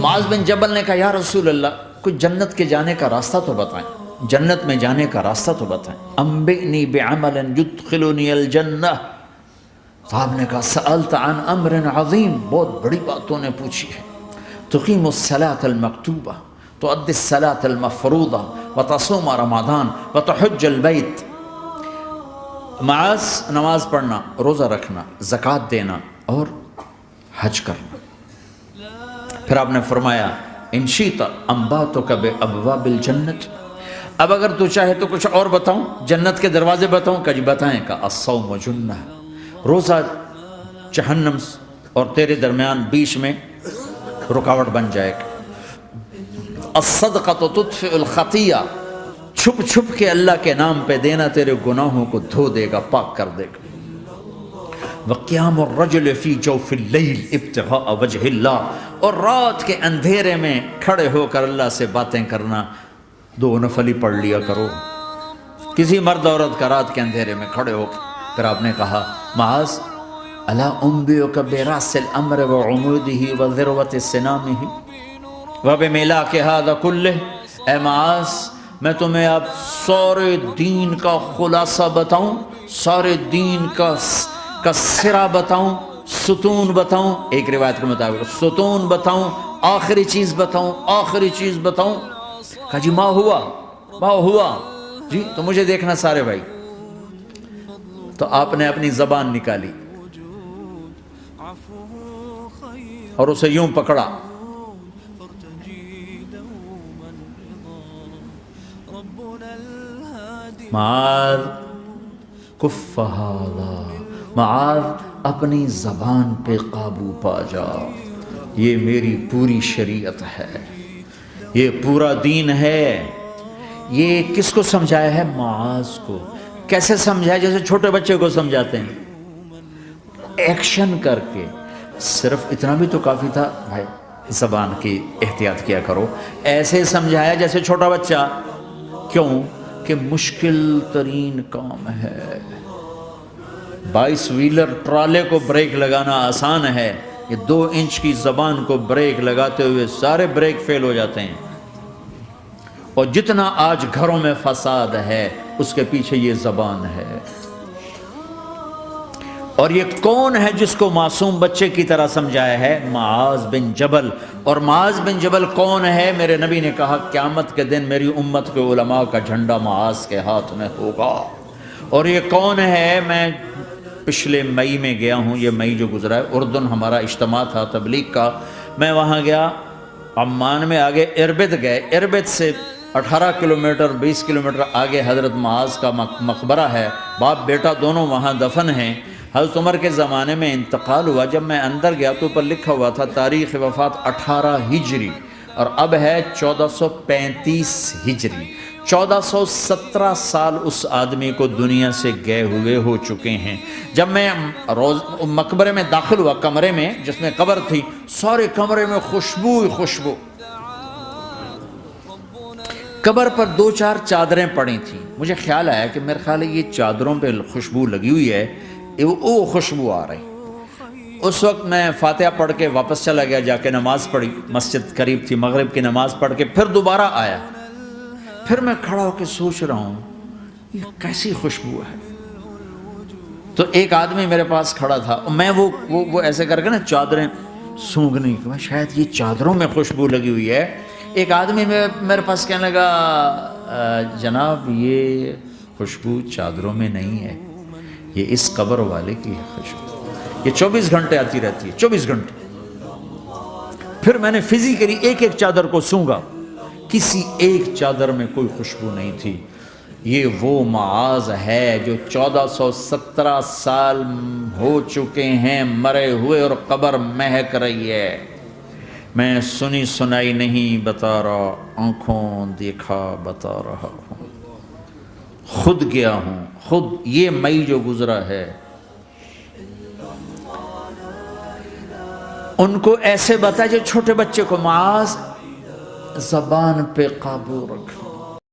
معاذ بن جبل نے کہا یا رسول اللہ کوئی جنت کے جانے کا راستہ تو بتائیں، جنت میں جانے کا راستہ تو بتائیں۔ انبئنی بعمل یدخلنی الجنہ، صاحب نے کہا سألت عن امر عظیم، بہت بڑی باتوں نے پوچھی ہے۔ تقیم الصلاة المکتوبہ، تؤدی الصلاة المفروضہ، وتصوم رمضان، وتحج البیت۔ معاذ نماز پڑھنا، روزہ رکھنا، زکوٰۃ دینا اور حج کرنا۔ پھر آپ نے فرمایا ان شئت انبأتک بابواب الجنت، اب اگر تو چاہے تو کچھ اور بتاؤں، جنت کے دروازے بتاؤں؟ کہ جی بتائیں۔ کہ الصوم جنہ، روزہ جہنم اور تیرے درمیان بیچ میں رکاوٹ بن جائے گا۔ الصدقۃ تطفئ الخطیہ، چھپ چھپ کے اللہ کے نام پہ دینا تیرے گناہوں کو دھو دے گا، پاک کر دے گا۔ وقیام الرجل فی جوف اللیل ابتغاء وجہ اللہ، اور رات کے اندھیرے میں کھڑے ہو کر اللہ سے باتیں کرنا، 2 نفل ہی پڑھ لیا کرو، کسی مرد عورت کا رات کے اندھیرے میں کھڑے ہو۔ پھر آپ نے کہا معاذ الا انبئک براس الامر وعمودہ وذروۃ سنامہ وبملاک ھذا کلہ، اے معاذ میں تمہیں اب سارے دین کا خلاصہ بتاؤں، سارے دین کا سرا بتاؤں، ستون بتاؤں، ایک روایت کے مطابق ستون بتاؤں، آخری چیز بتاؤں، آخری چیز بتاؤں؟ کہا جی ما ہوا جی، تو مجھے دیکھنا سارے بھائی۔ تو آپ نے اپنی زبان نکالی اور اسے یوں پکڑا، معاذ کف ھذا، معاذ اپنی زبان پہ قابو پا جا، یہ میری پوری شریعت ہے، یہ پورا دین ہے۔ یہ کس کو سمجھایا ہے؟ معاذ کو۔ کیسے سمجھایا؟ جیسے چھوٹے بچے کو سمجھاتے ہیں، ایکشن کر کے۔ صرف اتنا بھی تو کافی تھا بھائی، زبان کی احتیاط کیا کرو۔ ایسے سمجھایا جیسے چھوٹا بچہ۔ کیوں؟ کہ مشکل ترین کام ہے۔ 22 ویلر ٹرالے کو بریک لگانا آسان ہے، یہ 2 انچ کی زبان کو بریک لگاتے ہوئے سارے بریک فیل ہو جاتے ہیں۔ اور جتنا آج گھروں میں فساد ہے اس کے پیچھے یہ زبان ہے۔ اور یہ کون ہے جس کو معصوم بچے کی طرح سمجھایا ہے؟ معاذ بن جبل۔ اور معاذ بن جبل کون ہے؟ میرے نبی نے کہا قیامت کے دن میری امت کے علماء کا جھنڈا معاذ کے ہاتھ میں ہوگا۔ اور یہ کون ہے؟ میں پچھلے مئی میں گیا ہوں، یہ مئی جو گزرا ہے، اردن ہمارا اجتماع تھا تبلیغ کا، میں وہاں گیا، عمان میں آگے اربد گئے، اربد سے 18 کلومیٹر 20 کلومیٹر آگے حضرت معاذ کا مقبرہ ہے، باپ بیٹا دونوں وہاں دفن ہیں۔ حضرت عمر کے زمانے میں انتقال ہوا، جب میں اندر گیا تو اوپر لکھا ہوا تھا تاریخ وفات 18 ہجری، اور اب ہے 1435 ہجری۔ 1417 سال اس آدمی کو دنیا سے گئے ہوئے ہو چکے ہیں۔ جب میں مقبرے میں داخل ہوا، کمرے میں جس میں قبر تھی، سارے کمرے میں خوشبو ہی خوشبو۔ قبر پر 2-4 چادریں پڑی تھیں، مجھے خیال آیا کہ میرے خیال ہے یہ چادروں پہ خوشبو لگی ہوئی ہے، وہ خوشبو آ رہی۔ اس وقت میں فاتحہ پڑھ کے واپس چلا گیا، جا کے نماز پڑھی، مسجد قریب تھی، مغرب کی نماز پڑھ کے پھر دوبارہ آیا، پھر میں کھڑا ہو کے سوچ رہا ہوں یہ کیسی خوشبو ہے۔ تو ایک آدمی میرے پاس کھڑا تھا، میں وہ ایسے کر کے نا چادریں سونگھنے کی، شاید یہ چادروں میں خوشبو لگی ہوئی ہے۔ ایک آدمی میرے پاس کہنے لگا جناب یہ خوشبو چادروں میں نہیں ہے، یہ اس قبر والے کی ہے خوشبو، یہ 24 گھنٹے آتی رہتی ہے، 24 گھنٹے۔ پھر میں نے فزیکلی ایک ایک چادر کو سونگا، کسی ایک چادر میں کوئی خوشبو نہیں تھی۔ یہ وہ معاذ ہے جو 1417 سال ہو چکے ہیں مرے ہوئے اور قبر مہک رہی ہے۔ میں سنی سنائی نہیں بتا رہا، آنکھوں دیکھا بتا رہا ہوں، خود گیا ہوں، خود یہ مئی جو گزرا ہے۔ ان کو ایسے بتا جو چھوٹے بچے کو، معاذ زبان پہ قابو رکھ،